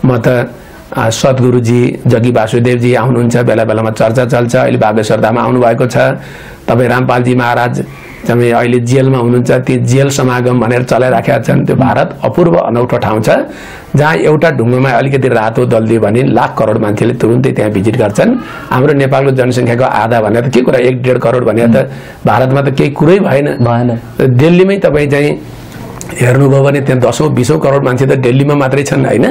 म त सद्गुरुजी जगी वासुदेवजी आउनुहुन्छ, बेला बेलामा चर्चा चल्छ। अहिले बागेश्वर धाम आउनुभएको छ। तपाईँ रामपालजी महाराज तपाईँ अहिले जेलमा हुनुहुन्छ, ती जेल समागम भनेर चलाइराखेका छन्। त्यो भारत अपूर्व अनौठो ठाउँ छ जहाँ एउटा ढुङ्गामा अलिकति रातो दलिदियो भने लाख करोड मान्छेले तुरुन्तै त्यहाँ भिजिट गर्छन्। हाम्रो नेपालको जनसङ्ख्याको आधा भनेर त के कुरा 1.5 करोड भने त भारतमा त केही कुरै भएन। दिल्लीमै तपाईँ चाहिँ हेर्नुभयो भने त्यहाँ 10-20 करोड मान्छे त दिल्लीमा मात्रै छन् हैन।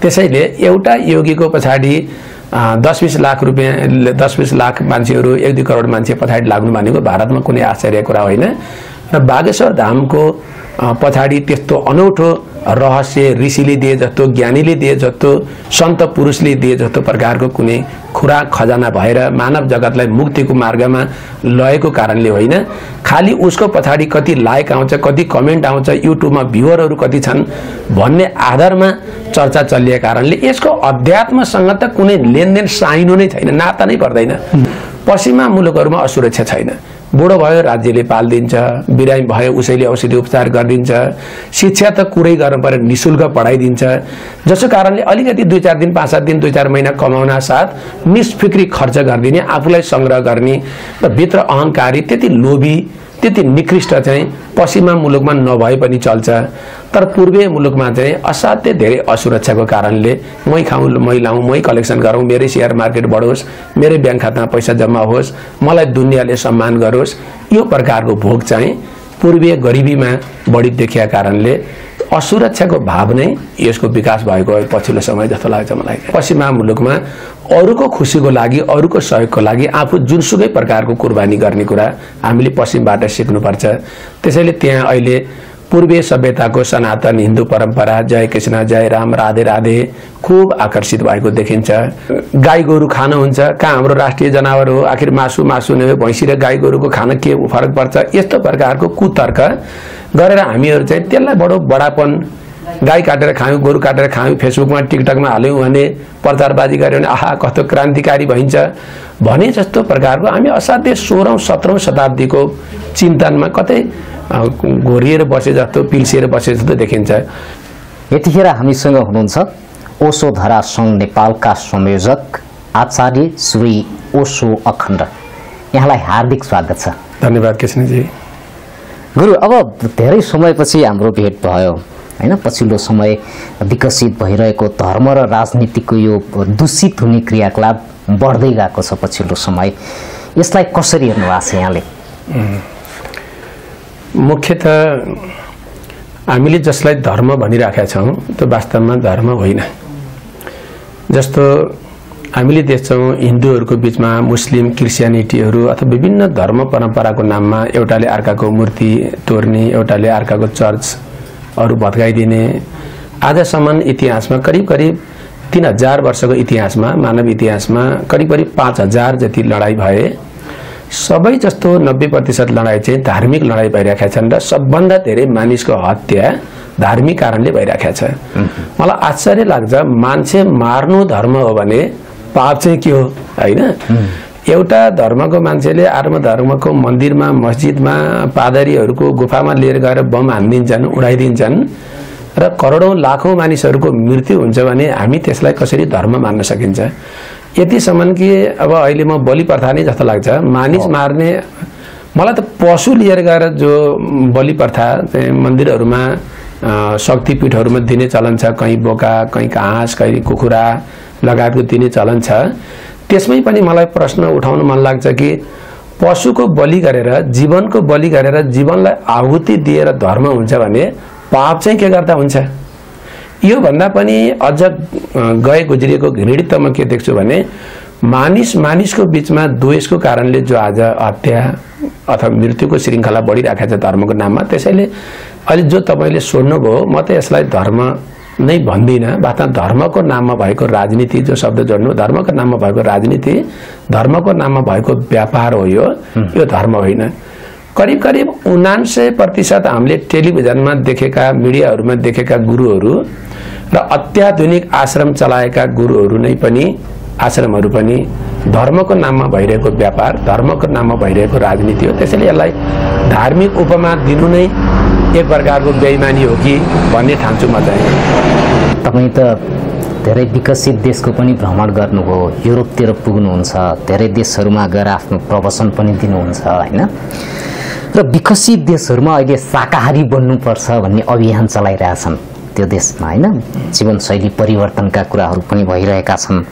त्यसैले एउटा योगीको पछाडि 10-20 लाख रुपैयाँ 10-20 लाख मान्छेहरू 1-2 करोड मान्छे पछाडि लाग्नु भनेको भारतमा कुनै आश्चर्य कुरा होइन। र बागेश्वर धामको पछाडि त्यस्तो अनौठो रहस्य ऋषिले दिए जस्तो, ज्ञानीले दिए जस्तो, सन्त पुरुषले दिए जस्तो प्रकारको कुनै खुराक खजाना भएर मानव जगतलाई मुक्तिको मार्गमा लगेको कारणले होइन, खालि उसको पछाडि कति लाइक आउँछ, कति कमेन्ट आउँछ, युट्युबमा भ्युअरहरू कति छन् भन्ने आधारमा चर्चा चलिएको कारणले यसको अध्यात्मसँग त कुनै लेनदेन साइनो नै छैन, नाता नै पर्दैन। पश्चिमा मुलुकहरूमा असुरक्षा छैन। बुढो भयो राज्यले पालिदिन्छ, बिरामी भयो उसैले औषधि उपचार गरिदिन्छ, शिक्षा त कुरै गर्नु पर्यो निशुल्क पढाइदिन्छ। जसो कारणले अलिकति 2-4 दिन 5-7 दिन 2-4 महिना कमाउन साथ निष्फिक्री खर्च गरिदिने, आफूलाई संग्रह गर्ने र भित्र अहंकारी त्यति लोभी त्यति निकृष्ट चाहिँ पश्चिमा मुलुकमा नभए पनि चल्छ। तर पूर्वीय मुलुकमा चाहिँ असाध्य धेरै असुरक्षाको कारणले मै खाउँ मै लाउँ मै कलेक्सन गरौँ, मेरै शेयर मार्केट बढोस्, मेरै ब्याङ्क खातामा पैसा जम्मा होस्, मलाई दुनियाँले सम्मान गरोस्, यो प्रकारको भोग चाहिँ पूर्वीय गरिबीमा बढी देखिया कारणले असुरक्षाको भाव नै यसको विकास भएको पछिल्लो समय जस्तो लाग्छ मलाई। पश्चिमा मुलुकमा अरूको खुसीको लागि, अरूको सहयोगको लागि आफू जुनसुकै प्रकारको कुर्बानी गर्ने कुरा हामीले पश्चिमबाट सिक्नुपर्छ। त्यसैले त्यहाँ अहिले पूर्वीय सभ्यताको सनातन हिन्दू परम्परा जय कृष्ण जय राम राधे राधे खूब आकर्षित भएको देखिन्छ। गाई गोरु खान हुन्छ, कहाँ हाम्रो राष्ट्रिय जनावर हो, आखिर मासु नै भैँसी र गाई गोरुको खान के फरक पर्छ, यस्तो प्रकारको कुतर्क गरेर हामीहरू चाहिँ त्यसलाई बडो बडापन, गाई काटेर खायौँ गोरु काटेर खायौँ फेसबुकमा टिकटकमा हाल्यौँ भने प्रचारबाजी गऱ्यो भने आहा कस्तो क्रान्तिकारी भइन्छ भने जस्तो प्रकारको हामी असाध्य 16औं 17औं शताब्दीको चिन्तनमा कतै घोरिएर बसे जस्तो पिल्सिएर बसे जस्तो देखिन्छ। यतिखेर हामीसँग हुनुहुन्छ ओशो धरा सङ्घ नेपालका संयोजक आचार्य श्री ओशो अखण्ड, यहाँलाई हार्दिक स्वागत छ। धन्यवाद कृष्णजी। गुरु, अब धेरै समयपछि हाम्रो भेट भयो हैन। पछिल्लो समय विकसित भइरहेको धर्म र राजनीतिको यो दूषित हुने क्रियाकलाप बढ्दै गएको छ पछिल्लो समय, यसलाई कसरी हेर्नु भएको छ यहाँले? मुख्यतः हामीले जसलाई धर्म भनिराखेका छौँ त्यो वास्तवमा धर्म होइन। जस्तो हामीले देख्छौँ हिन्दूहरूको बिचमा मुस्लिम क्रिस्चियनिटीहरू अथवा विभिन्न धर्म परम्पराको नाममा एउटाले अर्काको मूर्ति तोड्ने, एउटाले अर्काको चर्चहरू भत्काइदिने, आजसम्म इतिहासमा करिब 3000 वर्षको इतिहासमा मानव इतिहासमा करिब 5000 जति लडाईँ भए। सबै जस्तो 90% लडाईँ चाहिँ धार्मिक लडाईँ भइरहेका छन् र सबभन्दा धेरै मानिसको हत्या धार्मिक कारणले भइरहेको छ। मलाई आश्चर्य लाग्छ, मान्छे मार्नु धर्म हो भने पाप चाहिँ के हो हैन? एउटा धर्मको मान्छेले अर्को धर्मको मन्दिरमा मस्जिदमा पादरीहरूको गुफामा लिएर गएर बम हानिदिन्छन्, उडाइदिन्छन् र करोडौं लाखौं मानिसहरूको मृत्यु हुन्छ भने हामी त्यसलाई कसरी धर्म मान्न सकिन्छ? यतिसम्म कि अब अहिले म बलि प्रथा नै जस्तो लाग्छ, मानिस मार्ने। मलाई त पशु लिएर गएर जो बलि प्रथा चाहिँ मन्दिरहरूमा शक्तिपीठहरूमा दिने चलन छ, कहीँ बोका कहीँ घाँस कहीँ कुखुरा लगायतको दिने चलन छ। त्यसमै पनि मलाई प्रश्न उठाउन मन लाग्छ कि पशुको बलि गरेर जीवनको बलि गरेर जीवनलाई आहुति दिएर धर्म हुन्छ भने पाप चाहिँ के गर्दा हुन्छ? यो भन्दा पनि अझ गए गुज्रिएको घृणित म के देख्छु भने मानिसको बीचमा द्वेषको कारणले जो आज हत्या अथवा मृत्युको श्रृङ्खला बढिरहेको छ धर्मको नाममा। त्यसैले अहिले जो तपाईले सोध्नुभयो, म त यसलाई धर्म नै भन्दिनँ। वास्तवमा धर्मको नाममा भएको राजनीति, जो शब्द जोड्नु, धर्मको नाममा भएको राजनीति, धर्मको नाममा भएको व्यापार हो। यो धर्म होइन। करिब 99% हामीले टेलिभिजनमा देखेका, मिडियाहरूमा देखेका गुरुहरू र अत्याधुनिक आश्रम चलाएका गुरुहरू नै पनि, आश्रमहरू पनि धर्मको नाममा भइरहेको व्यापार, धर्मको नाममा भइरहेको राजनीति हो। त्यसैले यसलाई धार्मिक उपमा दिनु नै एक प्रकारको बेइमानी हो कि भन्ने ठान्छु म चाहिँ। तपाईँ त धेरै विकसित देशको पनि भ्रमण गर्नुभयो, युरोपतिर पुग्नुहुन्छ, धेरै देशहरूमा गएर आफ्नो प्रवचन पनि दिनुहुन्छ हैन। र विकसित देशहरूमा अहिले शाकाहारी बन्नुपर्छ भन्ने अभियान चलाइरहेछन् त्यो देशमा हैन। जीवनशैली परिवर्तनका कुराहरू पनि भइरहेका छन्।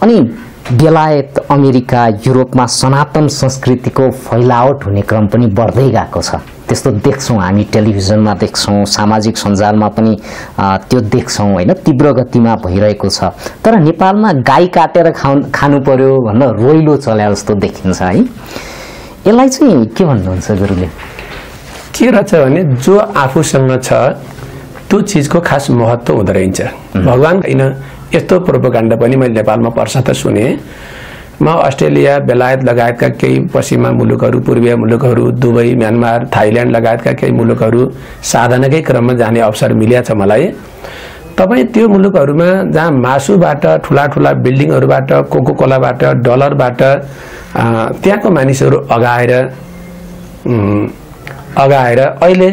अनि बेलायत, अमेरिका, युरोपमा सनातन संस्कृतिको फैलावट हुने क्रम पनि बढ्दै गएको छ। त्यस्तो देख्छौँ हामी, टेलिभिजनमा देख्छौँ, सामाजिक सञ्जालमा पनि त्यो देख्छौँ हैन, तीव्र गतिमा भइरहेको छ। तर नेपालमा गाई काटेर खानु पर्यो भनेर रोइलो चल्या जस्तो देखिन्छ है। यसलाई चाहिँ के भन्नुहुन्छ गुरुले? के रहेछ भने जो आफूसँग छ त्यो चिजको खास महत्त्व हुँदो रहेछ। भगवान होइन, यस्तो प्रोपोगन्डा पनि मैले नेपालमा पर्छ त सुने। म अस्ट्रेलिया, बेलायत लगायतका केही पश्चिमा मुलुकहरू, पूर्वीय मुलुकहरू, दुबई, म्यानमार, थाइल्यान्ड लगायतका केही मुलुकहरू साधनाकै क्रममा जाने अवसर मिलेको छ मलाई। तपाईँ त्यो मुलुकहरूमा जहाँ मासुबाट, ठुला ठुला बिल्डिङहरूबाट, कोको कोलाबाट, डलरबाट त्यहाँको मानिसहरू अगाएर अहिले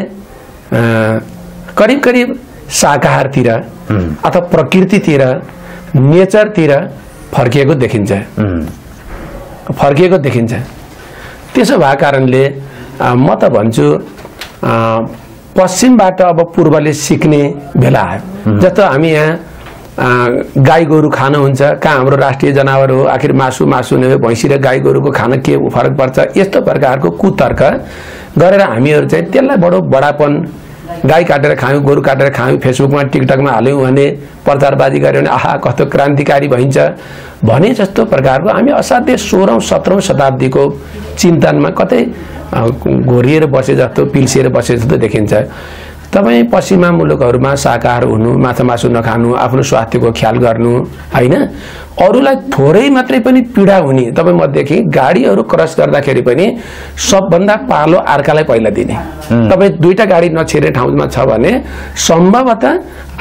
करिब करिब शाकाहारतिर अथवा प्रकृतितिर, नेचरतिर फर्किएको देखिन्छ। त्यसो भएको कारणले म त भन्छु पश्चिमबाट अब पूर्वले सिक्ने बेला आयो। जस्तो हामी यहाँ गाई गोरु खानुहुन्छ, कहाँ हाम्रो राष्ट्रिय जनावर हो, आखिर मासु नै हो, भैँसी र गाई गोरुको खान के फरक पर्छ, यस्तो प्रकारको कुतर्क गरेर हामीहरू चाहिँ त्यसलाई बडो बडापन, गाई काटेर खायौँ, गोरु काटेर खायौँ, फेसबुकमा टिकटकमा हाल्यौँ भने, प्रचारबाजी गऱ्यौँ भने आहा कस्तो क्रान्तिकारी भइन्छ भने जस्तो प्रकारको हामी असाध्य 16औं 17औं शताब्दीको चिन्तनमा कतै घोरिएर बसे जस्तो, पिल्सिएर बसे जस्तो देखिन्छ। तपाईँ पश्चिमा मुलुकहरूमा शाकाहार हुनु, माछा मासु नखानु, आफ्नो स्वास्थ्यको ख्याल गर्नु हैन, अरूलाई थोरै मात्रै पनि पीडा हुने। तपाईँ म देखेँ गाडीहरू क्रस गर्दाखेरि पनि सबभन्दा पालो अर्कालाई पहिला दिने। तपाईँ दुईटा गाडी नछिर्ने ठाउँमा छ भने सम्भवतः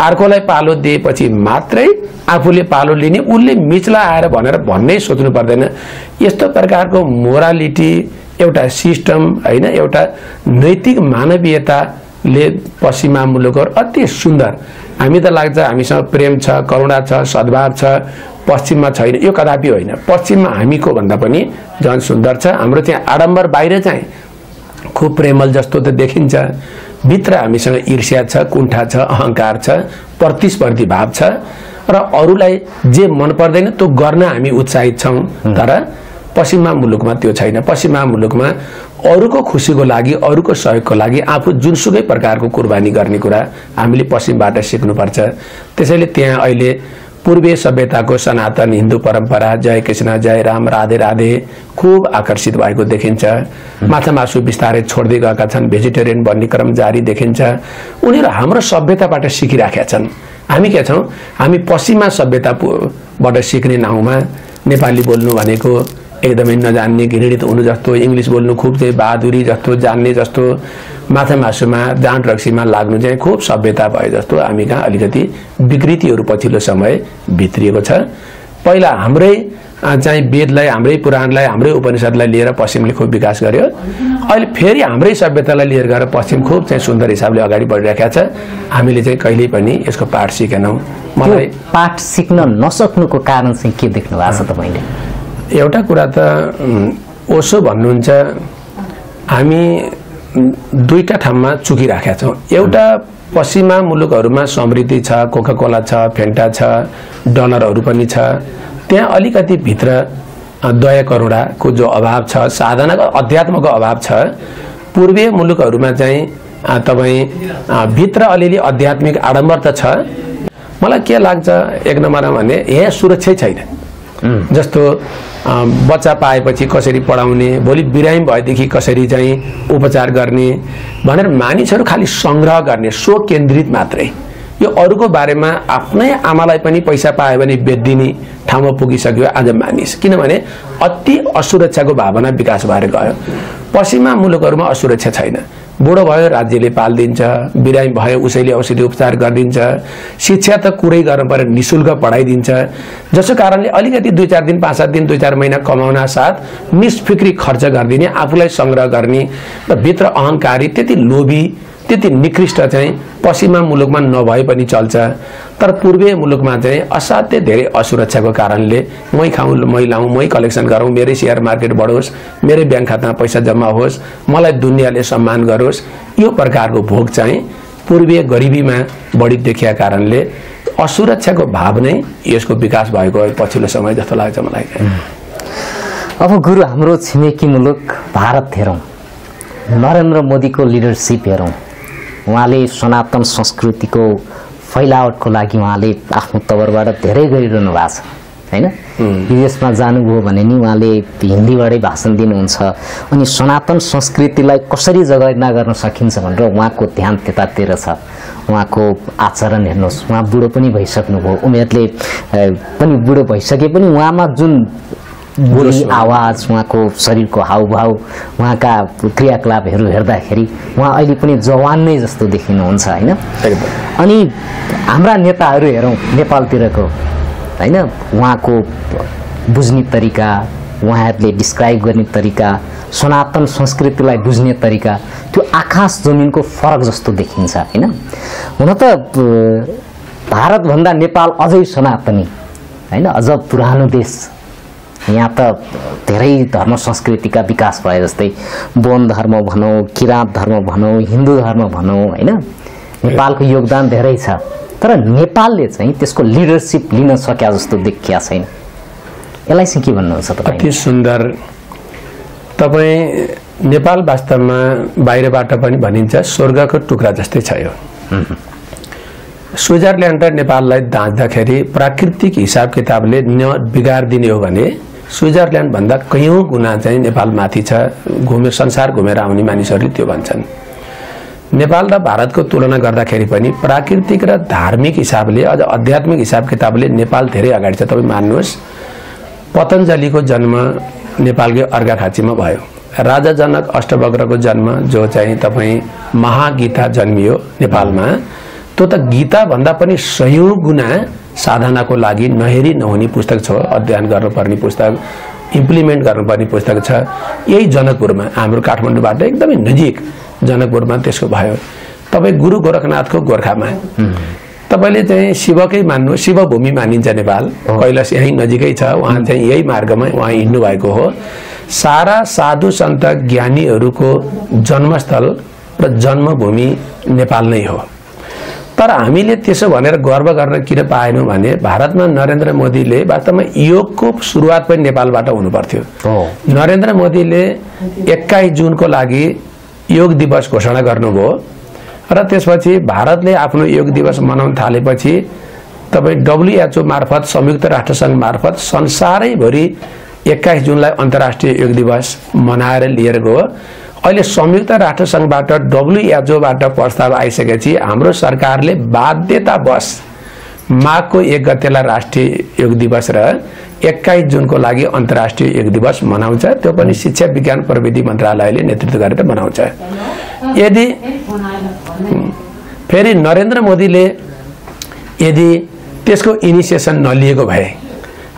अर्कोलाई पालो दिएपछि मात्रै आफूले पालो लिने, उसले मिचला आएर भनेर भन्नै सोच्नु पर्दैन। यस्तो प्रकारको मोरालिटी, एउटा सिस्टम हैन, एउटा नैतिक मानवीयताले पश्चिमा मुलुकहरू अति सुन्दर। हामी त लाग्छ हामीसँग प्रेम छ, करुणा छ, सद्भाव छ, पश्चिममा छैन। यो कदापि होइन। पश्चिममा हामीको भन्दा पनि झन् सुन्दर छ। हाम्रो चाहिँ आडम्बर बाहिर चाहिँ खुब प्रेमल जस्तो त देखिन्छ, भित्र हामीसँग ईर्ष्या छ, कुण्ठा छ, अहंकार छ, प्रतिस्पर्धी भाव छ र अरूलाई जे मन पर्दैन त्यो गर्न हामी उत्साहित छौं। तर पश्चिमा मुलुकमा त्यो छैन। पश्चिमा मुलुकमा अरूको खुसीको लागि, अरूको सहयोगको लागि आफू जुनसुकै प्रकारको कुर्बानी गर्ने कुरा हामीले पश्चिमबाट सिक्नुपर्छ। त्यसैले त्यहाँ अहिले पूर्वीय सभ्यताको सनातन हिन्दू परम्परा, जय कृष्ण, जय राम, राधे राधे खूब आकर्षित भएको देखिन्छ। माछा मासु बिस्तारै छोड्दै गएका छन्, भेजिटेरियन बन्ने क्रम जारी देखिन्छ। उनीहरू हाम्रो सभ्यताबाट सिकिराखेका छन्। हामी के छौं? हामी पश्चिमा सभ्यताबाट सिक्ने नाउँमा नेपाली बोल्नु भनेको एकदमै नजान्ने, घृणित हुनु जस्तो, इंग्लिश बोल्नु खूब चाहिँ बहादुरी जस्तो, जान्ने जस्तो, माछा मासुमा जाँड रक्सीमा लाग्नु चाहिँ खूब सभ्यता भए जस्तो हामी कहाँ अलिकति विकृतिहरू पछिल्लो समय भित्रिएको छ। पहिला हाम्रै चाहिँ वेदलाई, हाम्रै पुराणलाई, हाम्रै उपनिषदलाई लिएर पश्चिमले खूब विकास गर्यो। अहिले फेरि हाम्रै सभ्यतालाई लिएर गएर पश्चिम खूब चाहिँ सुन्दर हिसाबले अगाडि बढिरहेको छ। हामीले चाहिँ कहिल्यै पनि यसको पाठ सिकेनौं। मलाई पाठ सिक्न नसक्नुको कारण चाहिँ के देख्नु भएको छ तपाईले? एउटा कुरा त ओशो भन्नुहुन्छ, हामी दुईटा ठाउँमा चुकिराखेका छौं। एउटा पश्चिमा मुलुकहरूमा समृद्धि छ, कोका कोला छ, फेन्टा छ, डलरहरू पनि छ। त्यहाँ अलिकति भित्र दया करुणाको जो अभाव छ, साधनाको अध्यात्मको अभाव छ। पूर्वीय मुलुकहरूमा चाहिँ तपाईँ भित्र अलिअलि आध्यात्मिक आडम्बर त छ। मलाई के लाग्छ एक नम्बरमा भने यहाँ सुरक्षै छैन। जस्तो बच्चा पाएपछि कसरी पढाउने, भोलि बिरामी भएदेखि कसरी चाहिँ उपचार गर्ने भनेर मानिसहरू खालि संग्रह गर्ने, सो केन्द्रित मात्रै। यो अरूको बारेमा आफ्नै आमालाई पनि पैसा पायो भने बेच्दिने ठाउँमा पुगिसक्यो आज मानिस। किनभने अति असुरक्षाको भावना विकास भएर गयो। पश्चिमा मुलुकहरूमा असुरक्षा छैन। बुढो भयो राज्यले पाल्दिन्छ, बिरामी भयो उसैले औषधि उपचार गरिदिन्छ, शिक्षा त कुरै गर्नु पर्यो, निशुल्क पढाइदिन्छ। जसो कारणले अलिकति 2-4 दिन, 5-7 दिन, 2-4 महिना कमाउन साथ निष्फिक्री खर्च गरिदिने, आफूलाई संग्रह गर्ने र भित्र अहंकारी, त्यति लोभी, त्यति निकृष्ट चाहिँ पश्चिमा मुलुकमा नभए पनि चल्छ। तर पूर्वीय मुलुकमा चाहिँ असाध्य धेरै असुरक्षाको कारणले मै खाउँ मै लाउँ मै कलेक्सन गरौँ, मेरै शेयर मार्केट बढोस्, मेरै ब्याङ्क खातामा पैसा जम्मा होस्, मलाई दुनियाँले सम्मान गरोस्, यो प्रकारको भोग चाहिँ पूर्वीय गरिबीमा बढी देखिया कारणले असुरक्षाको भाव नै यसको विकास भएको पछिल्लो समय जस्तो लाग्छ मलाई। अब गुरु हाम्रो छिमेकी मुलुक भारत हेरौँ, नरेन्द्र मोदीको लिडरसिप हेरौँ, उहाँले सनातन संस्कृतिको फैलावटको लागि उहाँले आफ्नो तवरबाट धेरै गरिरहनु भएको छ हैन। विदेशमा जानुभयो भने नि उहाँले हिन्दीबाटै भाषण दिनुहुन्छ, अनि सनातन संस्कृतिलाई कसरी जगेर्ना गर्न सकिन्छ भनेर उहाँको ध्यान त्यतातिर छ। उहाँको आचरण हेर्नुहोस्, उहाँ बुढो पनि भइसक्नुभयो, उमेरले पनि बुढो भइसके पनि उहाँमा जुन बोली आवाज, उहाँको शरीरको हावभाव, उहाँका क्रियाकलापहरू हेर्दाखेरि उहाँ अहिले पनि जवान नै जस्तो देखिनुहुन्छ हैन। अनि हाम्रा नेताहरू हेरौँ नेपालतिरको हैन, उहाँको बुझ्ने तरिका, उहाँहरूले डिस्क्राइब गर्ने तरिका, सनातन संस्कृतिलाई बुझ्ने तरिका, त्यो आकाश जमिनको फरक जस्तो देखिन्छ हैन। हुन त भारतभन्दा नेपाल अझै सनातनी हैन, अझ पुरानो देश। यहाँ त धेरै धर्म संस्कृतिका विकास भए जस्तै बौद्ध धर्म भनौँ, किराँत धर्म भनौँ, हिन्दू धर्म भनौँ हैन, नेपालको योगदान धेरै छ। तर नेपालले चाहिँ त्यसको लिडरसिप लिन सक्या जस्तो देखिया छैन। यसलाई चाहिँ के भन्नुहुन्छ तपाईँ? अति सुन्दर। तपाईँ नेपाल वास्तवमा बाहिरबाट पनि भनिन्छ स्वर्गको टुक्रा जस्तै छ यो। स्विजरल्यान्ड र नेपाललाई दाँच्दाखेरि प्राकृतिक हिसाब किताबले बिगारिदिने हो भने स्विजरल्यान्ड भन्दा कयौं गुणा चाहिँ नेपाल माथि छ। संसार घुमेर आउने मानिसहरूले त्यो भन्छन्। नेपाल र भारतको तुलना गर्दाखेरि पनि प्राकृतिक र धार्मिक हिसाबले, अझ आध्यात्मिक हिसाब किताबले नेपाल धेरै अगाडि छ। तपाईँ मान्नुहोस्, पतञ्जलिको जन्म नेपालकै अर्घाखाँचीमा भयो। राजा जनक अष्टवक्रको जन्म जो चाहिँ तपाईँ महागीता जन्मियो नेपालमा, त्यो त गीता भन्दा पनि सयौं गुणा साधनाको लागि नहेरी नहुने पुस्तक छ, अध्ययन गर्नुपर्ने पुस्तक, इम्प्लिमेन्ट गर्नुपर्ने पुस्तक छ। यही जनकपुरमा, हाम्रो काठमाडौँबाट एकदमै नजिक जनकपुरमा त्यसको भयो। तपाईँ गुरु गोरखनाथको गोर्खामा तपाईँले चाहिँ शिवकै मान्नु, शिवभूमि मानिन्छ नेपाल, कैलाश यही नजिकै छ। उहाँ चाहिँ यही मार्गमा उहाँ हिँड्नु भएको हो। सारा साधु सन्त ज्ञानीहरूको जन्मस्थल र जन्मभूमि नेपाल नै हो। तर हामीले त्यसो भनेर गर्व गर्न किन पाएनौँ भने भारतमा नरेन्द्र मोदीले वास्तवमा योगको सुरुवात पनि नेपालबाट हुनु पर्थ्यो। नरेन्द्र मोदीले 21 जुनको लागि योग दिवस घोषणा गर्नुभयो र त्यसपछि भारतले आफ्नो योग दिवस मनाउन थालेपछि तपाईँ WHO मार्फत, संयुक्त राष्ट्रसङ्घ मार्फत संसारैभरि 21 जुनलाई अन्तर्राष्ट्रिय योग दिवस मनाएर लिएर गयो। अहिले संयुक्त राष्ट्रसङ्घबाट WHOबाट प्रस्ताव आइसकेपछि हाम्रो सरकारले बाध्यतावश माघको 1 गतेलाई राष्ट्रिय योग दिवस र 21 जुनको लागि अन्तर्राष्ट्रिय योग दिवस मनाउँछ। त्यो पनि शिक्षा विज्ञान प्रविधि मन्त्रालयले नेतृत्व गरेर मनाउँछ। यदि फेरि नरेन्द्र मोदीले यदि त्यसको इनिसिएसन नलिएको भए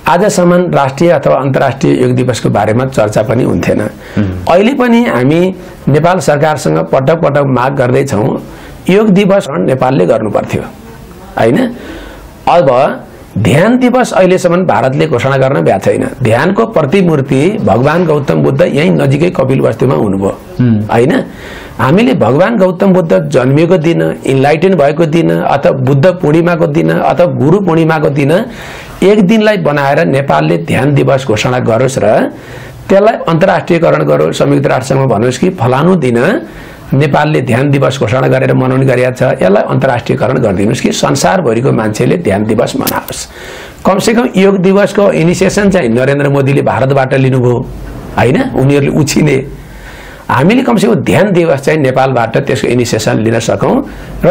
आजसम्म राष्ट्रिय अथवा अन्तर्राष्ट्रिय योग दिवसको बारेमा चर्चा पनि हुन्थेन। अहिले पनि हामी नेपाल सरकारसँग पटक पटक माग गर्दैछौँ, योग दिवस नेपालले गर्नुपर्थ्यो हैन। अब ध्यान दिवस अहिलेसम्म भारतले घोषणा गर्न भ्याएको छैन। ध्यानको प्रतिमूर्ति भगवान गौतम बुद्ध यही नजिकै कपिलवस्तुमा हुनुभयो हैन। हामीले भगवान गौतम बुद्ध जन्मिएको दिन, इन्लाइटेन भएको दिन, अथवा बुद्ध पूर्णिमाको दिन अथवा गुरु पूर्णिमाको दिन एक दिनलाई बनाएर नेपालले ध्यान दिवस घोषणा गरोस् र त्यसलाई अन्तर्राष्ट्रियकरण गरोस्। संयुक्त राष्ट्रसङ्घमा भन्नुहोस् कि फलानु दिन नेपालले ध्यान दिवस घोषणा गरेर मनाउने गरिएको छ, यसलाई अन्तर्राष्ट्रियकरण गरिदिनुहोस् कि संसारभरिको मान्छेले ध्यान दिवस मनाओस्। कमसेकम योग दिवसको इनिसिएसन चाहिँ नरेन्द्र मोदीले भारतबाट लिनुभयो हैन, उनीहरूले उछिने। हामीले कमसेकम ध्यान दिवस चाहिँ नेपालबाट त्यसको इनिसिएसन लिन सकौँ र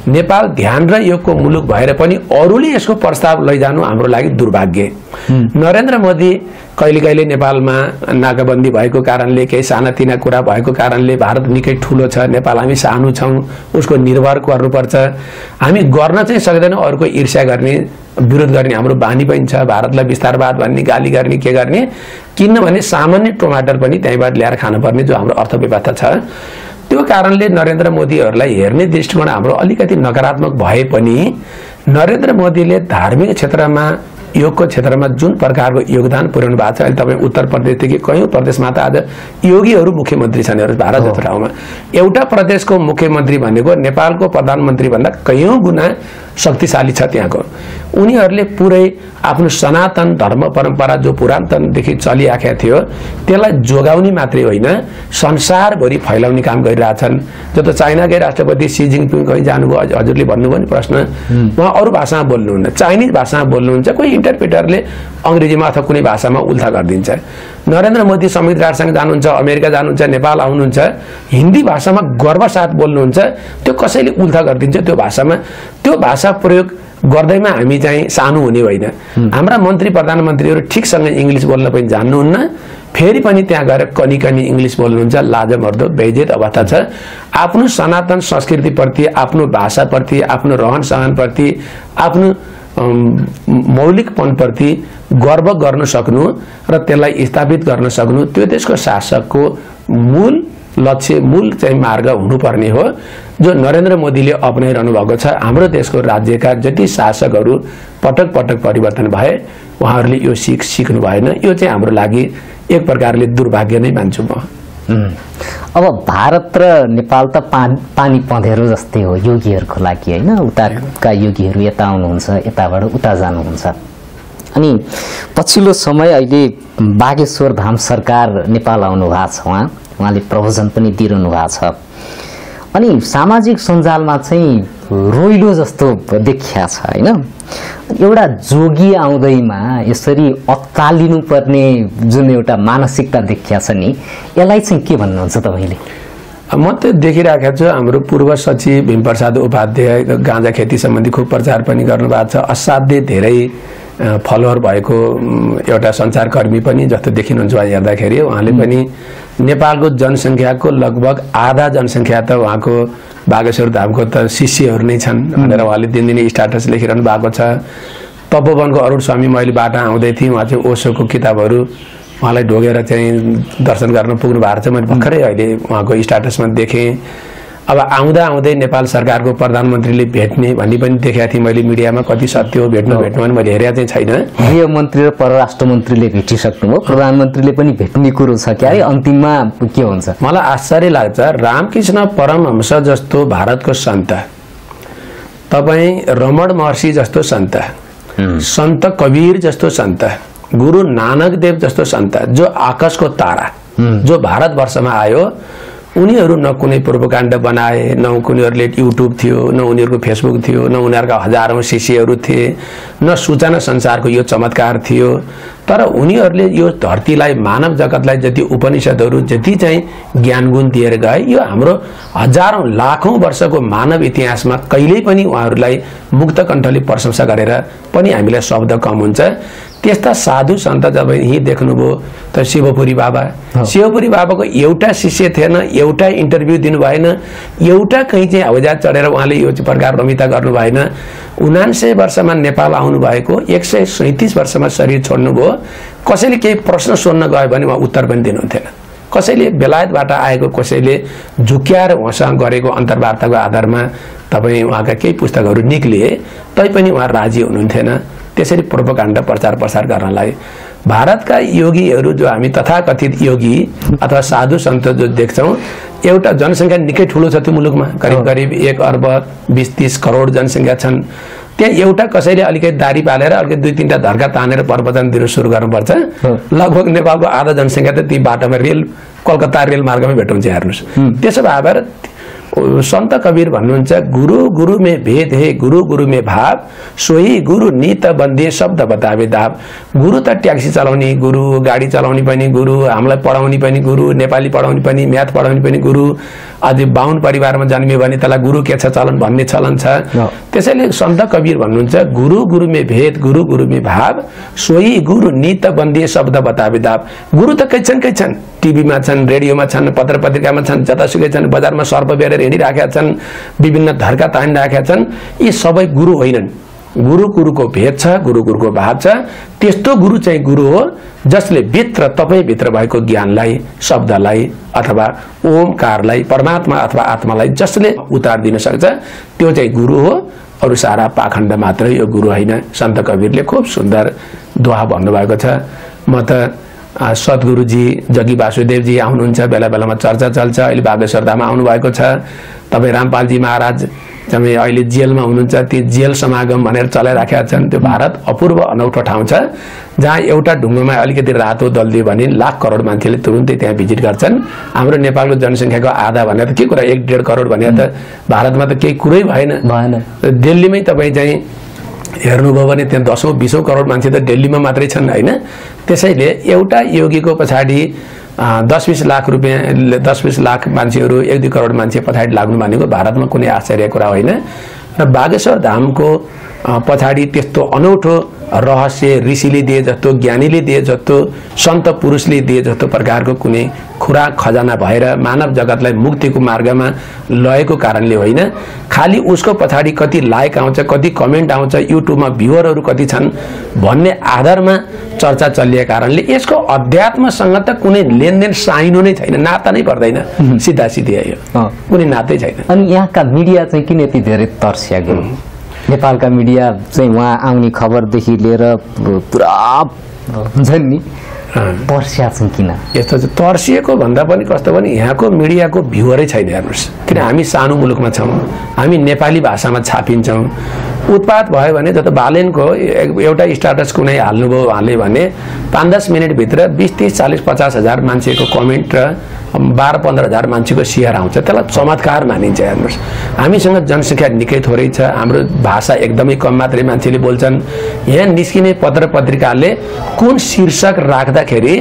नेपाल ध्यान र योगको मुलुक भएर पनि अरूले यसको प्रस्ताव लैजानु हाम्रो लागि दुर्भाग्य। नरेन्द्र मोदी कहिले कहिले नेपालमा नाकाबन्दी भएको कारणले, केही सानातिना कुरा भएको कारणले भारत निकै ठुलो छ, नेपाल हामी सानो छौँ, उसको निर्भर गर्नुपर्छ, हामी गर्न चाहिँ सक्दैनौँ, अरूको ईर्ष्या गर्ने, विरोध गर्ने हाम्रो बानी पनि छ। भारतलाई विस्तारवाद भन्ने, गाली गर्ने, के गर्ने, किनभने सामान्य टमाटर पनि त्यहीँबाट ल्याएर खानुपर्ने जो हाम्रो अर्थव्यवस्था छ। त्यो कारणले नरेन्द्र मोदीहरूलाई हेर्ने दृष्टिकोण हाम्रो अलिकति नकारात्मक भए पनि नरेन्द्र मोदीले धार्मिक क्षेत्रमा योगको क्षेत्रमा जुन प्रकारको योगदान पुर्याउनु भएको छ, अहिले तपाईँ उत्तर प्रदेशदेखि कयौं प्रदेशमा त आज योगीहरू मुख्यमन्त्री छन् भारत जस्तो ठाउँमा। एउटा प्रदेशको मुख्यमन्त्री भनेको नेपालको प्रधानमन्त्री भन्दा कयौं गुणा शक्तिशाली छ त्यहाँको। उनीहरूले पुरै आफ्नो सनातन धर्म परम्परा जो पुरातनदेखि चलिआएको थियो त्यसलाई जोगाउने मात्रै होइन, संसारभरि फैलाउने काम गरिरहेछन्। जस्तो चाइनाकै राष्ट्रपति सी जिनपिङ कहीँ जानुभयो, हजुरले भन्नुभयो नि प्रश्न, उहाँ अरू भाषामा बोल्नुहुन्न, चाइनिज भाषामा बोल्नुहुन्छ, कोही इन्टरप्रेटरले अङ्ग्रेजीमा अथवा कुनै भाषामा उल्था गरिदिन्छ। नरेन्द्र मोदी संयुक्त राष्ट्रसङ्घ जानुहुन्छ, अमेरिका जानुहुन्छ, नेपाल आउनुहुन्छ, हिन्दी भाषामा गर्वसाथ बोल्नुहुन्छ, त्यो कसैले उल्था गरिदिन्छ त्यो भाषामा। त्यो भाषा प्रयोग गर्दैमा हामी चाहिँ सानो हुने होइन। हाम्रा मन्त्री प्रधानमन्त्रीहरू ठिकसँग इङ्ग्लिस बोल्न पनि जान्नुहुन्न, फेरि पनि त्यहाँ गएर कनी कनी इङ्ग्लिस बोल्नुहुन्छ। लाजमर्दो बेइज्जत अवस्था छ। आफ्नो सनातन संस्कृतिप्रति, आफ्नो भाषाप्रति, आफ्नो रहन सहनप्रति, आफ्नो मौलिकपनप्रति गर्व गर्न सक्नु र त्यसलाई स्थापित गर्न सक्नु त्यो देशको शासकको मूल लक्ष्य, मूल चाहिँ मार्ग हुनुपर्ने हो, जो नरेन्द्र मोदीले अपनाइरहनु भएको छ। हाम्रो देशको राज्यका जति शासकहरू पटक पटक परिवर्तन भए उहाँहरूले यो सिक्नु भएन। यो चाहिँ हाम्रो लागि एक प्रकारले दुर्भाग्य नै मान्छु म। अब भारत र नेपाल त पानी पँधेरो जस्तै हो योगीहरूको लागि होइन। उताका योगीहरू यता आउनुहुन्छ, यताबाट उता जानुहुन्छ। अनि पछिल्लो समय अहिले बागेश्वर धाम सरकार नेपाल आउनु भएको छ, उहाँले प्रवचन पनि दिइरहनु भएको छ। अनि सामाजिक सञ्जालमा चाहिँ रोइलो जस्तो देखिया छ होइन। एउटा जोगी आउँदैमा यसरी अत्तालिनु पर्ने जुन एउटा मानसिकता देखिया छ नि, यसलाई चाहिँ के भन्नुहुन्छ तपाईँले? म त देखिरहेको छु, हाम्रो पूर्व सचिव भीमप्रसाद उपाध्याय गाँजा खेती सम्बन्धी खुब प्रचार पनि गर्नुभएको छ। असाध्यै धेरै फलोअर भएको एउटा सञ्चारकर्मी पनि जस्तो देखिनुहुन्छ उहाँ हेर्दाखेरि। उहाँले पनि नेपालको जनसङ्ख्याको लगभग आधा जनसङ्ख्या त उहाँको बागेश्वर धामको त शिष्यहरू नै छन् भनेर उहाँले दिनदिनै स्ट्याटस लेखिरहनु भएको छ। तपोवनको अरुण स्वामी मैले बाटो आउँदै थिएँ, उहाँ चाहिँ ओशोको किताबहरू उहाँलाई ढोगेर चाहिँ दर्शन गर्न पुग्नु भएको छ। मैले भर्खरै अहिले उहाँको स्ट्याटसमा देखेँ। अब आउँदा आउँदै नेपाल सरकारको प्रधानमन्त्रीले भेट्ने भन्ने पनि देखेको थिएँ मैले मिडियामा। कति सत्य हो भेट्नु भने मैले हेरेको चाहिँ छैन। गृहमन्त्री र परराष्ट्र मन्त्रीले भेटिसक्नुभयो, प्रधानमन्त्रीले पनि भेट्ने कुरो छ क्या? अन्तिममा के हुन्छ? मलाई आश्चर्य लाग्छ, रामकृष्ण परमहंस जस्तो भारतको सन्त, तपाईँ रमण महर्षि जस्तो सन्त, सन्त कबीर जस्तो सन्त, गुरु नानक देव जस्तो सन्त, जो आकाशको तारा, जो भारतवर्षमा आयो, उनीहरू न कुनै प्रोपोगन्डा बनाए, न उनीहरूले युट्युब थियो, न उनीहरूको फेसबुक थियो, न उनीहरूका हजारौं शिष्यहरू थिए, न सूचना संसारको यो चमत्कार थियो। तर उनीहरूले यो धरतीलाई, मानव जगतलाई जति उपनिषदहरू जति चाहिँ ज्ञानगुण दिएर गए, यो हाम्रो हजारौं लाखौं वर्षको मानव इतिहासमा कहिल्यै पनि उहाँहरूलाई मुक्त कण्ठले प्रशंसा गरेर पनि हामीलाई शब्द कम हुन्छ। त्यस्ता साधु सन्त जब यही देख्नुभयो त शिवपुरी बाबा, शिवपुरी बाबाको एउटा शिष्य थिएन, एउटा इन्टरभ्यू दिनु भएन, एउटा कहीँ चाहिँ हवाईजहाज चढेर उहाँले यो प्रकार रमिता गर्नु भएन। 79 वर्षमा नेपाल आउनु भएको, 137 वर्षमा शरीर छोड्नुभयो। कसैले केही प्रश्न सोध्न गयो भने उहाँ उत्तर पनि दिनुहुन्थेन। कसैले बेलायतबाट आएको, कसैले झुक्याएर उहाँसँग गरेको अन्तर्वार्ताको आधारमा तपाईँ उहाँका केही पुस्तकहरू निक्लिए तैपनि उहाँ राजी हुनुहुन्थेन त्यसरी प्रोपोगन्डा प्रचार प्रसार गर्नलाई। भारतका योगीहरू जो हामी तथाकथित योगी अथवा साधु सन्त जो देख्छौँ, एउटा जनसङ्ख्या निकै ठुलो छ त्यो मुलुकमा, करिब करिब 1 अर्ब 20-30 करोड जनसङ्ख्या छन्। त्यहाँ एउटा कसैले अलिकति दारी पालेर अलिकति 2-3टा धर्का तानेर प्रवचन दिन सुरु गर्नुपर्छ, लगभग नेपालको आधा जनसङ्ख्या त ती बाटोमा रेल, कलकत्ता रेल मार्गमै भेटाउँछ। हेर्नुहोस्, त्यसो भएर संत कबीर भन्नुहुन्छ, गुरु गुरु में भेद है, गुरु गुरु में भाव, सोही गुरु नीत बन्दे शब्द बतावे दाव। गुरु त ट्याक्सी चलाउने गुरु, गाडी चलाउने पनि गुरु, हामीलाई पढाउने पनि गुरु, नेपाली पढाउने पनि, म्याथ पढाउने पनि गुरु, अझै बाहुन परिवारमा जन्मियो भने त्यसलाई गुरु के छ चलन भन्ने चलन छ। त्यसैले सन्त कबीर भन्नुहुन्छ, गुरु गुरु में भेद, गुरु गुरु में भाव, सोही गुरु नीत बन्दे शब्द बतावे दाव। गुरु त कै छन्, टिभीमा छन्, रेडियोमा छन्, पत्र पत्रिकामा छन्, जतासुकै छन्, बजारमा सर्प बेरेर हिँडिराखेका छन्, विभिन्न धर्का तानिराखेका छन्। यी सबै गुरु होइनन्। गुरु गुरुको भेद छ, गुरु गुरुको भाव छ। त्यस्तो गुरु चाहिँ गुरु हो जसले भित्र, तपाईँ भित्र भएको ज्ञानलाई, शब्दलाई अथवा ओमकारलाई, परमात्मा अथवा आत्मालाई जसले उतार दिन सक्छ, त्यो चाहिँ गुरु हो। अरू सारा पाखण्ड मात्र यो गुरु होइन। सन्त कबीरले खूब सुन्दर दोहा भन्नुभएको छ। म त सद्गुरुजी जगी वासुदेवजी आउनुहुन्छ, बेला बेलामा चर्चा चल्छ। अहिले बागेश्वर धाममा आउनुभएको छ। तपाईँ रामपालजी महाराज तपाईँ अहिले जेलमा हुनुहुन्छ, ती जेल समागम भनेर चलाइराखेका छन्। त्यो भारत अपूर्व अनौठो ठाउँ छ जहाँ एउटा ढुङ्गोमा अलिकति रातो दलिदियो भने लाख करोड मान्छेले तुरुन्तै त्यहाँ भिजिट गर्छन्। हाम्रो नेपालको जनसङ्ख्याको आधा भने त के कुरा, 1.5 करोड भने त भारतमा त केही कुरै भएन। दिल्लीमै तपाईँ चाहिँ हेर्नुभयो भने त्यहाँ 10-20 करोड मान्छे त दिल्लीमा मात्रै छन् होइन। त्यसैले एउटा योगीको पछाडि 10-20 लाख रुपियाँ 10-20 लाख मान्छेहरू 1-2 करोड मान्छे पछाडि लाग्नु भनेको भारतमा कुनै आश्चर्य कुरा होइन। र बागेश्वर धामको पछाडि त्यस्तो अनौठो रहस्य ऋषिले दिए जस्तो, ज्ञानीले दिए जस्तो, सन्त पुरुषले दिए जस्तो प्रकारको कुनै खुराक खजाना भएर मानव जगतलाई मुक्तिको मार्गमा लगेको कारणले होइन, खालि उसको पछाडि कति लाइक आउँछ, कति कमेन्ट आउँछ, युट्युबमा भ्युअरहरू कति छन् भन्ने आधारमा चर्चा चलिएको कारणले यसको अध्यात्मसँग त कुनै लेनदेन साइनो नै छैन, नाता नै पर्दैन। सिधा सिधी आयो, कुनै नातै छैन। अनि यहाँका मिडिया चाहिँ किन यति धेरै तर्स्या गयो? नेपालका मिडिया चाहिँ वहाँ आउने खबरदेखि लिएर पुरा हुन्छ नि तर्स्या चाहिँ किन? यस्तो चाहिँ तर्सिएको भन्दा पनि कस्तो भने यहाँको मिडियाको भ्युअरै छैन। हेर्नुहोस्, किन हामी सानो मुलुकमा छौँ, हामी नेपाली भाषामा छापिन्छौँ। उत्पात भयो भने जस्तो बालेनको एउटा स्टाटस कुनै हाल्नुभयो उहाँले भने 5-10 मिनटभित्र 20-30-40-50 हजार मान्छेको कमेन्ट र 12-15 हजार मान्छेको सेयर आउँछ। त्यसलाई चमत्कार मानिन्छ। हेर्नुहोस्, हामीसँग जनसङ्ख्या निकै थोरै छ, हाम्रो भाषा एकदमै कम मात्रै मान्छेले बोल्छन्। यहाँ निस्किने पत्र पत्रिकाले कुन शीर्षक राख्दाखेरि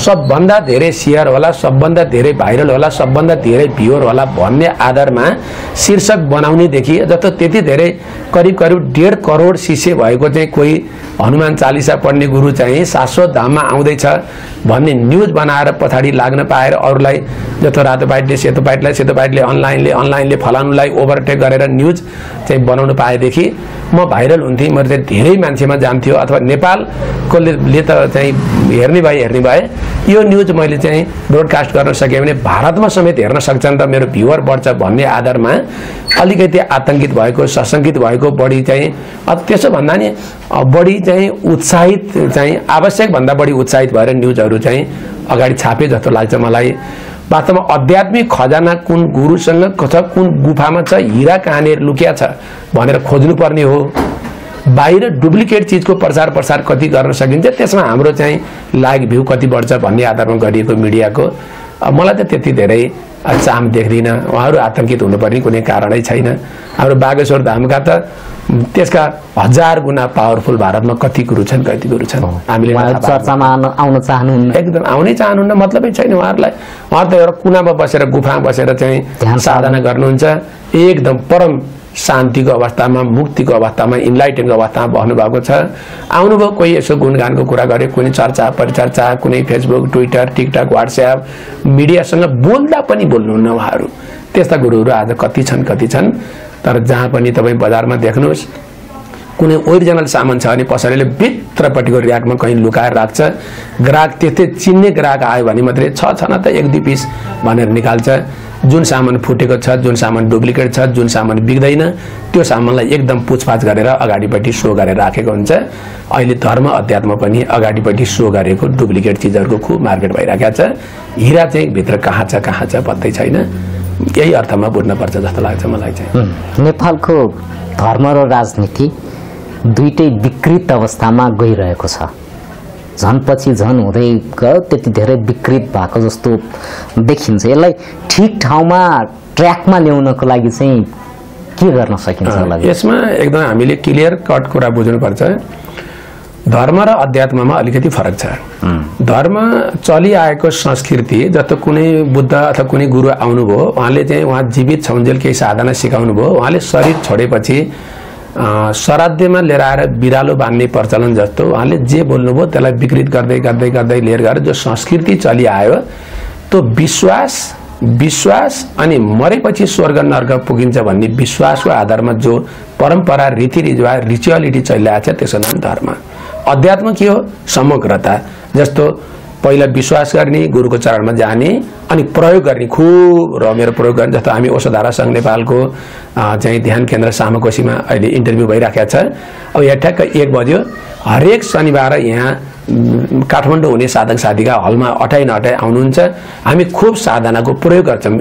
सबभन्दा धेरै सेयर होला, सबभन्दा धेरै भाइरल होला, सबभन्दा धेरै भ्युअर होला भन्ने आधारमा शीर्षक बनाउनेदेखि जस्तो त्यति धेरै करिब 1.5 करोड शिष्य भएको चाहिँ कोही हनुमान चालिसा पढ्ने गुरु चाहिँ शाश्वत धाममा आउँदैछ भन्ने न्युज बनाएर पछाडि लाग्न पाएर अरूलाई जस्तो रातो पाइटले सेतो पाइटलाई, सेतो पाइटले अनलाइनले फलानुलाई ओभरटेक गरेर न्युज चाहिँ बनाउनु पाएदेखि म भाइरल हुन्थेँ। म चाहिँ धेरै मान्छेमा जान्थ्यो, अथवा नेपालकोले त चाहिँ हेर्ने भए यो न्युज मैले चाहिँ ब्रोडकास्ट गर्न सकेँ भने भारतमा समेत हेर्न सक्छन् र मेरो भ्युअर बढ्छ भन्ने आधारमा अलिकति आतंकित भएको, सशङ्कित भएको, बढी चाहिँ त्यसो भन्दा नि बढी चाहिँ उत्साहित चाहिँ आवश्यक भन्दा बढी उत्साहित भएर न्युजहरू चाहिँ अगाडि छापे जस्तो लाग्छ मलाई। वास्तवमा आध्यात्मिक खजाना कुन गुरुसँग छ, कुन गुफामा छ, हिरा कहाँनिर लुकिया छ भनेर खोज्नुपर्ने हो। बाहिर डुप्लिकेट चिजको प्रचार कति गर्न सकिन्छ, त्यसमा हाम्रो चाहिँ लाइक भ्यू कति बढ्छ भन्ने आधारमा गरिएको मिडियाको मलाई त त्यति धेरै चाम देख्दिनँ। उहाँहरू आतंकित हुनुपर्ने कुनै कारणै छैन। हाम्रो बागेश्वर धामका त त्यसका 1000 गुना पावरफुल भारतमा कति गुरु छन्, हामीले चर्चामा आउन चाहनुहुन्न, एकदम आउनै चाहनुहुन्न, मतलबै छैन उहाँहरूलाई। उहाँ त एउटा कुनामा बसेर गुफामा बसेर चाहिँ साधना गर्नुहुन्छ, एकदम परम शान्तिको अवस्थामा, मुक्तिको अवस्थामा, इन्लाइटेनको अवस्थामा बस्नुभएको छ। आउनुभयो, कोही यसो गुणगानको कुरा गरे, कुनै चर्चा परिचर्चा, कुनै फेसबुक, ट्विटर, टिकटक, व्हाट्सएप मिडियासँग बोल्दा पनि बोल्नुहुन्न उहाँहरू। त्यस्ता गुरुहरू आज कति छन्। तर जहाँ पनि तपाईँ बजारमा देख्नुहोस् कुनै ओरिजिनल सामान छ भने पसलेले भित्रपट्टिको र्याकमा कहीँ लुकाएर राख्छ। ग्राहक त्यस्तै चिन्ने ग्राहक आयो भने मात्रै छ न त 1-2 पिस भनेर निकाल्छ। जुन सामान फुटेको छ, जुन सामान डुप्लिकेट छ, जुन सामान बिग्दैन त्यो सामानलाई एकदम पुछपाछ गरेर अगाडिपट्टि सो गरेर राखेको हुन्छ। अहिले धर्म अध्यात्म पनि अगाडिपट्टि सो गरेको डुप्लिकेट चिजहरूको खुब मार्केट भइरहेको छ। हिरा चाहिँ भित्र कहाँ छ पत्तै छैन। यही अर्थमा बुझ्नुपर्छ जस्तो लाग्छ मलाई चाहिँ। नेपालको धर्म र राजनीति दुईटै विकृत अवस्थामा गइरहेको छ। झन पछि झन हुँदै गयो, त्यति धेरै विकृत भएको जस्तो देखिन्छ। यसलाई ठिक ठाउँमा ट्र्याकमा ल्याउनको लागि चाहिँ के गर्न सकिन्छ होला? यसमा एकदम हामीले क्लियर कट कुरा बुझ्नुपर्छ। धर्म र अध्यात्ममा अलिकति फरक छ। धर्म चलिआएको संस्कृति जस्तो कुनै बुद्ध अथवा कुनै गुरु आउनुभयो, उहाँले चाहिँ उहाँ जीवित छौन्जेल केही साधना सिकाउनु भयो। उहाँले शरीर छोडेपछि श्राद्धमा लिएर आएर बिरालो बान्ने प्रचलन जस्तो उहाँले जे बोल्नुभयो त्यसलाई विकृत गर्दै लिएर गएर जो संस्कृति चलिआयो त्यो विश्वास अनि मरेपछि स्वर्ग नर्क पुगिन्छ भन्ने विश्वासको आधारमा जो परम्परा, रीतिरिवाज, रिचुअलिटी चलिरहेको छ त्यसको नाम धर्म। अध्यात्म के हो? समग्रता। जस्तो पहिला विश्वास गर्ने, गुरुको चरणमा जाने अनि प्रयोग गर्ने, खुब रमेर प्रयोग गर्ने। जस्तो हामी औषधारा सङ्घ नेपालको चाहिँ ध्यान केन्द्र सामकोसीमा अहिले इन्टरभ्यू भइराखेको छ। अब यहाँ ठ्याक्क 1 बज्यो, हरेक शनिबार यहाँ काठमाडौँ हुने साधक साथीका हलमा अटाइ नअटाइ आउनुहुन्छ। हामी खुब साधनाको प्रयोग गर्छौँ।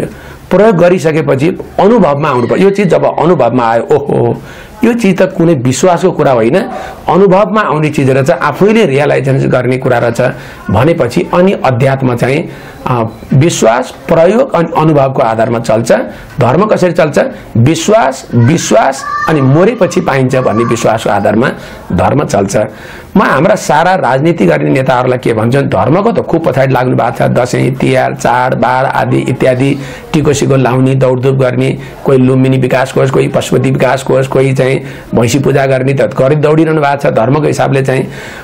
प्रयोग गरिसकेपछि अनुभवमा आउनुपर्छ। यो चिज जब अनुभवमा आयो, ओहो यो चिज त कुनै विश्वासको कुरा होइन, अनुभवमा आउने चिज रहेछ, आफैले रियलाइजेसन गर्ने कुरा रहेछ भनेपछि अनि अध्यात्म चाहिँ विश्वास, प्रयोग अनि अनुभवको आधारमा चल्छ। धर्म कसरी चल्छ? विश्वास, विश्वास अनि मरेपछि पाइन्छ भन्ने विश्वासको आधारमा धर्म चल्छ। म हाम्रा सारा राजनीति गर्ने नेताहरूलाई के भन्छन्, धर्मको त खुब पछाडि लाग्नु भएको छ। दसैँ, तिहार, चाडबाड आदि इत्यादि टिकोसिको लाउने, दौडधुप गर्ने, कोही लुम्बिनी विकास कोष, कोही पशुपति विकास कोष, कोही चाहिँ भैँसी पूजा गर्ने, त गरी दौडिरहनु भएको छ। धर्मको हिसाबले चाहिँ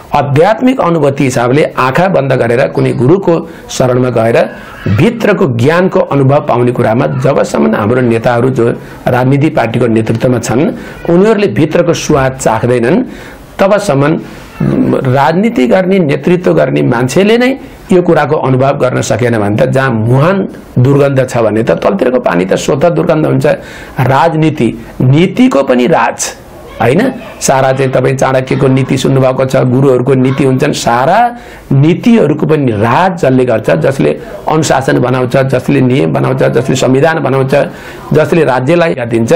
आध्यात्मिक अनुभूति हिसाबले आँखा बन्द गरेर कुनै गुरुको शरणमा गएर भित्रको ज्ञानको अनुभव पाउने कुरामा जबसम्म हाम्रो नेताहरू जो राजनीति पार्टीको नेतृत्वमा छन् उनीहरूले भित्रको स्वाद चाख्दैनन् तबसम्म राजनीति गर्ने, नेतृत्व गर्ने मान्छेले नै यो कुराको अनुभव गर्न सकेन भने त जहाँ मुहान दुर्गन्ध छ भने त तलतिरको पानी त स्वतः दुर्गन्ध हुन्छ। राजनीति नीतिको पनि राज हैन, सारा चाहिँ तपाईँ चाणक्यको नीति सुन्नुभएको छ, गुरुहरूको नीति हुन्छन्, सारा नीतिहरूको पनि राज जसले गर्छ, जसले अनुशासन बनाउँछ, जसले नियम बनाउँछ, जसले संविधान बनाउँछ, जसले राज्यलाई दिन्छ,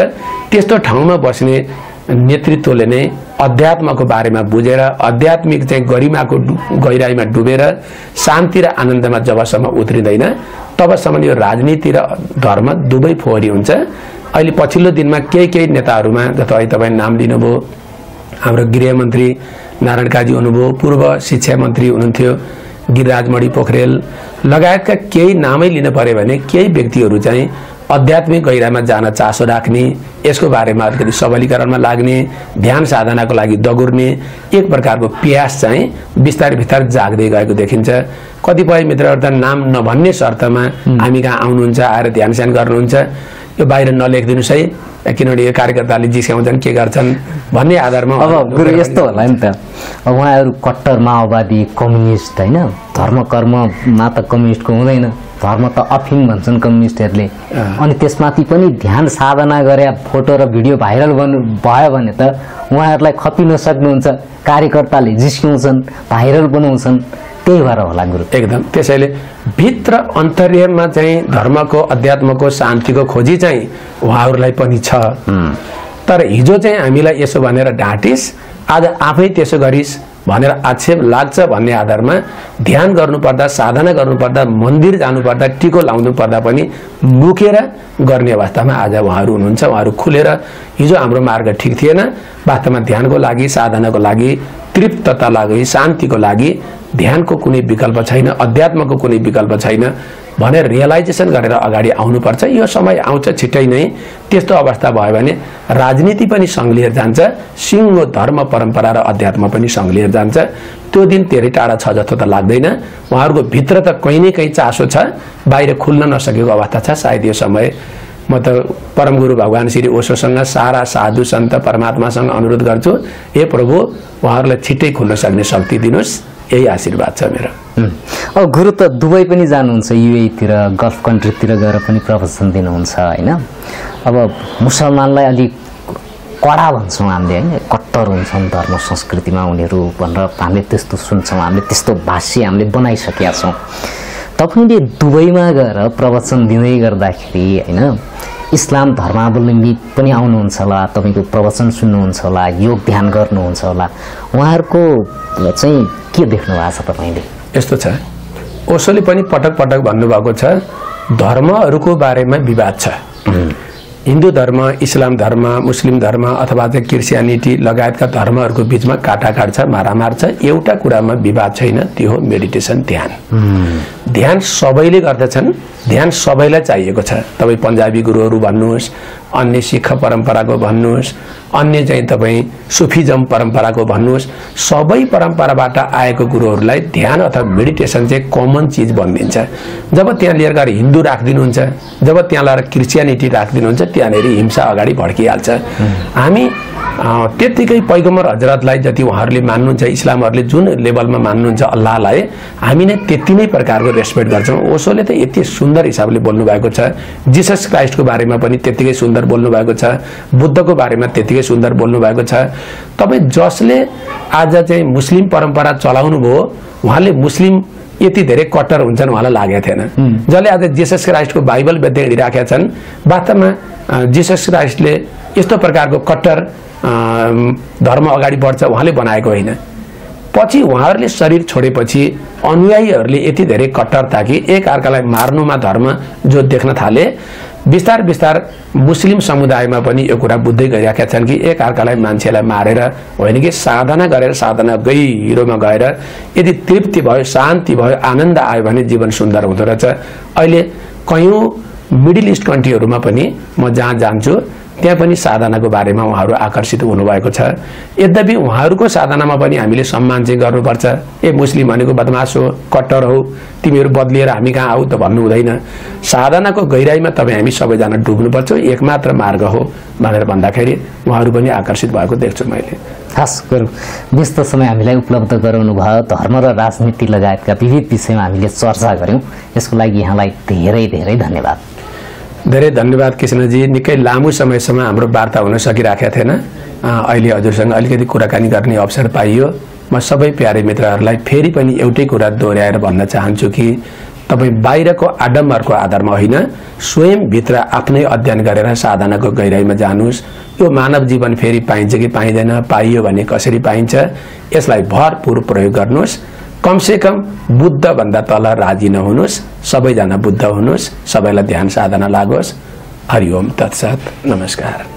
त्यस्तो ठाउँमा बस्ने नेतृत्वले नै अध्यात्मको बारेमा बुझेर आध्यात्मिक चाहिँ गरिमाको गहिराईमा डुबेर शान्ति र आनन्दमा जबसम्म उत्रिँदैन तबसम्म यो राजनीति र धर्म दुवै फोहोरी हुन्छ। अहिले पछिल्लो दिनमा केही नेताहरूमा जस्तो अहिले तपाईँ नाम लिनुभयो, हाम्रो गृहमन्त्री नारायण काजी हुनुभयो, पूर्व शिक्षा मन्त्री हुनुहुन्थ्यो गिरिराजमणि पोखरेल लगायतका केही नामै लिन पर्यो भने केही व्यक्तिहरू चाहिँ आध्यात्मिक गहिराईमा जान चासो राख्ने, यसको बारेमा अलिकति सबलीकरणमा लाग्ने, ध्यान साधनाको लागि दगुर्ने एक प्रकारको प्रयास चाहिँ बिस्तारै बिस्तारै जाग्दै गएको देखिन्छ। कतिपय मित्रहरू त नाम नभन्ने शर्तमा हामी कहाँ आउनुहुन्छ, आएर ध्यान स्यान गर्नुहुन्छ, यो बाहिर नलेखिदिनुहोस् है किनभने यो कार्यकर्ताले जिस्काउँछन् के गर्छन् भन्ने आधारमा। अब गुरु यस्तो होला नि त, अब उहाँहरू कट्टर माओवादी कम्युनिस्ट होइन, धर्म कर्ममा त कम्युनिस्टको हुँदैन, धर्म त अफिङ भन्छन् कम्युनिस्टहरूले। अनि त्यसमाथि पनि ध्यान साधना गरे फोटो र भिडियो भाइरल भयो भने त उहाँहरूलाई खपि नसक्नुहुन्छ, कार्यकर्ताले जिस्काउँछन्, भाइरल बनाउँछन्, त्यही भएर होला गुरु। एकदम। त्यसैले भित्र अन्तर्यमा चाहिँ धर्मको अध्यात्मको शान्तिको खोजी चाहिँ उहाँहरूलाई पनि छ। तर हिजो चाहिँ हामीलाई यसो भनेर ढाँटिस्, आज आफै त्यसो गरिस् भनेर आक्षेप लाग्छ भन्ने आधारमा ध्यान गर्नुपर्दा, साधना गर्नुपर्दा, मन्दिर जानुपर्दा, टिको लाउनु पर्दा पनि लुकेर गर्ने अवस्थामा आज उहाँहरू हुनुहुन्छ। उहाँहरू खुलेर हिजो हाम्रो मार्ग ठिक थिएन, वास्तवमा ध्यानको लागि, साधनाको लागि, तृप्तता लागि, शान्तिको लागि ध्यानको कुनै विकल्प छैन, अध्यात्मको कुनै विकल्प छैन भनेर रियलाइजेसन गरेर अगाडि आउनुपर्छ। यो समय आउँछ छिट्टै नै। त्यस्तो अवस्था भयो भने राजनीति पनि सँगलिएर जान्छ, सिङ्गो धर्म परम्परा र अध्यात्म पनि सँगलिएर जान्छ। त्यो दिन धेरै टाढा छ जस्तो त लाग्दैन। उहाँहरूको भित्र त कहीँ न कहीँ चासो छ, बाहिर खुल्न नसकेको अवस्था छ। सायद यो समय म त परमगुरु भगवान श्री ओशोसँग, सारा साधु सन्त परमात्मासँग अनुरोध गर्छु, हे प्रभु उहाँहरूलाई छिट्टै खुल्न सक्ने शक्ति दिनुहोस्, यही आशीर्वाद छ मेरो। अब गुरु त दुबई पनि जानुहुन्छ, युएईतिर, गल्फ कन्ट्रीतिर गएर पनि प्रवचन दिनुहुन्छ होइन। अब मुसलमानलाई अलिक कडा भन्छौँ हामीले होइन, कट्टर हुन्छन् धर्म संस्कृतिमा उनीहरू भनेर हामीले त्यस्तो सुन्छौँ, हामीले त्यस्तो भाष्य हामीले बनाइसकेका छौँ। तपाईँले दुबईमा गएर प्रवचन दिँदै गर्दाखेरि होइन इस्लाम धर्मावलम्बी पनि आउनुहुन्छ होला, तपाईँको प्रवचन सुन्नुहुन्छ होला, योग ध्यान गर्नुहुन्छ होला, उहाँहरूको चाहिँ के देख्नु भएको छ तपाईँले? यस्तो छ, ओशोले पनि पटक पटक भन्नुभएको छ धर्महरूको बारेमा विवाद छ। हिन्दू धर्म, इस्लाम धर्म, मुस्लिम धर्म अथवा चाहिँ क्रिस्चियनिटी लगायतका धर्महरूको बिचमा काटाकाट छ, मारामार छ। एउटा कुरामा विवाद छैन, त्यो हो मेडिटेसन, ध्यान। ध्यान सबैले गर्दछन्, ध्यान सबैलाई चाहिएको छ। तपाईँ पन्जाबी गुरुहरू भन्नुहोस्, अन्य सिख परम्पराको भन्नुहोस्, अन्य चाहिँ तपाईँ सुफिजम परम्पराको भन्नुहोस्, सबै परम्पराबाट आएको गुरुहरूलाई ध्यान अथवा मेडिटेसन चाहिँ कमन चिज बनिदिन्छ। जब त्यहाँ लिएर गएर हिन्दू राखिदिनुहुन्छ, जब त्यहाँ ल्याएर क्रिस्चियनिटी राखिदिनुहुन्छ, त्यहाँनिर हिंसा अगाडि भड्किहाल्छ। हामी त्यतिकै पैगम्बर हजरतलाई जति उहाँहरूले मान्नुहुन्छ, इस्लामहरूले जुन लेभलमा मान्नुहुन्छ अल्लाहलाई, हामी नै त्यति नै प्रकारको रेस्पेक्ट गर्छौँ। ओशोले त यति सुन्दर हिसाबले बोल्नु भएको छ, जिसस क्राइस्टको बारेमा पनि त्यतिकै सुन्दर बोल्नु भएको छ, बुद्धको बारेमा त्यतिकै सुन्दर बोल्नु भएको छ। तपाईँ जसले आज चाहिँ मुस्लिम परम्परा चलाउनु भयो, उहाँले मुस्लिम यति धेरै कट्टर हुन्छन् उहाँलाई लागेको थिएन। जसले आज जिसस क्राइस्टको बाइबल बेच्दै हिँडिराखेका छन्, वास्तवमा जिसस क्राइस्टले यस्तो प्रकारको कट्टर धर्म अगाडि बढ्छ उहाँले बनाएको होइन। पछि उहाँहरूले शरीर छोडेपछि अनुयायीहरूले यति धेरै कट्टरता कि एक अर्कालाई मार्नुमा धर्म जो देख्न थाले, बिस्तार बिस्तार मुस्लिम समुदायमा पनि यो कुरा बुझ्दै गइरहेका छन् कि एक अर्कालाई मान्छेलाई मारेर होइन कि साधना गरेर, साधना गहिरोमा गएर यदि तृप्ति भयो, शान्ति भयो, आनन्द आयो भने जीवन सुन्दर हुँदो रहेछ। अहिले कयौँ मिडल इस्ट कन्ट्रीहरूमा पनि म जहाँ जान्छु त्यहाँ पनि साधनाको बारेमा उहाँहरू आकर्षित हुनुभएको छ। यद्यपि उहाँहरूको साधनामा पनि हामीले सम्मान चाहिँ गर्नुपर्छ। ए मुस्लिम भनेको बदमास हो, कट्टर हो, तिमीहरू बदलिएर हामी कहाँ आऊ त भन्नु हुँदैन। साधनाको गहिराईमा तपाईँ हामी सबैजना डुब्नुपर्छ, एकमात्र मार्ग हो भनेर भन्दाखेरि उहाँहरू पनि आकर्षित भएको देख्छु मैले। खास गरौँ व्यस्त समय हामीलाई उपलब्ध गराउनु भयो, धर्म र राजनीति लगायतका विविध विषयमा हामीले चर्चा गऱ्यौँ, यसको लागि यहाँलाई धेरै धेरै धन्यवाद। धेरै धन्यवाद कृष्णजी। निकै लामो समयसम्म हाम्रो वार्ता हुन सकिराखेको थिएन, अहिले हजुरसँग अलिकति कुराकानी गर्ने अवसर पाइयो। म सबै प्यारे मित्रहरूलाई फेरि पनि एउटै कुरा दोहोऱ्याएर भन्न चाहन्छु कि तपाईँ बाहिरको आडम्बरको आधारमा होइन, स्वयंभित्र आफ्नै अध्ययन गरेर साधनाको गहिराईमा जानुहोस्। यो मानव जीवन फेरि पाइन्छ कि पाइँदैन, पाइयो भने कसरी पाइन्छ, यसलाई भरपूर प्रयोग गर्नुहोस्। कमसे कम बुद्धभन्दा तल राजी नहुनुहोस्, सबैजना बुद्ध हुनुहोस्, सबैलाई ध्यान साधना लागोस्। हरि ओम तत्सत। नमस्कार।